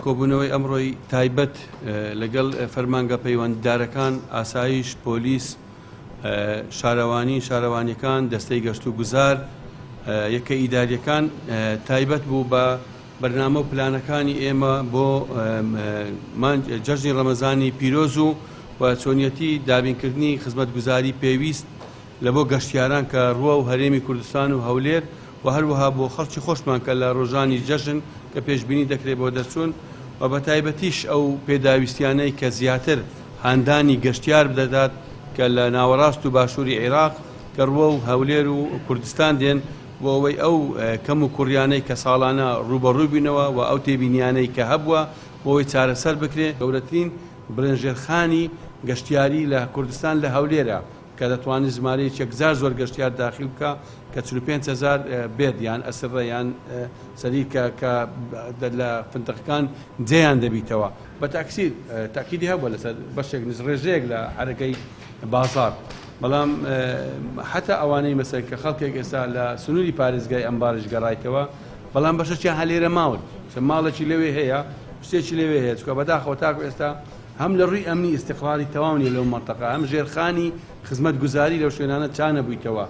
کۆبوونەوەی ئەمڕۆی تایبەت لەگەڵ فەرمانگە پەیوەنددارەکان ئاسایش پۆلیس شارەوانیەکان دەستەی گەشت و گوزار یەکە ئیداریەکان تایبەت بوو بە بەرنامە و پلانەکانی ئێمە بۆ جەژنی ڕەمەزانی پیرۆز و چۆنیەتی دابینکردنی خزمەتگوزاری پێویست لە بۆ گەشتیاران کە ڕووە و هەرێمی کوردستان و هەولێر و هەروەها بۆ خەڵکی خۆشمان کە لە ڕۆژانی جەژن کە پێشبینی دەکرێت بۆ دەرچوون و بە تایبەتیش ئەو پێداویستیانەی کە زیاتر هاندانی گەشتیار بدەدات کە لە ناوەڕاست و باشووری عێراق کە ڕووە و هەولێر و کوردستان دێن بۆ ئەوەی ئەو کەم و کوڕیانەی کە ساڵانە ڕوبەڕووبینەوە و ئەو تێبینیانەی کە هەبووە بۆ ئەوەی چارەسەر بکرێت. گەورەترین برنجێرخانی گەشتیاری لە کوردستان لە هەولێرە کە دەتوانێت ژمارەی 1,000 زۆر گەشتیار داخل بکە کە 45,000 بێت یان ئەسرە یان سەری کە لە فندقەکان جێیان دەبیتەوە. بە تاکسیر تاکیدی هەبووە لەسەر بەشێک ڕێژەیەک لە حرەکەی بازاڕ، بەڵام حتا ئەوانەی مەسەر کە خەڵکێک ئێستا لە سنووری پارێزگای ئەمبارش گەڕایتەوە، بەڵام بەشەیان هەلێرە ماون ماڵێکی لەوێ هەیە، شتێکی لەوێ هەیە، چکە بەداخەوە تاکو ئێستا هەم لە ڕووی ئەمنی ئیستیقلالی تەواونی لەو مەنتەقە هەم ژێرخانی خزمەتگوزاری لەو شوێنانە چانە بوویتەوە.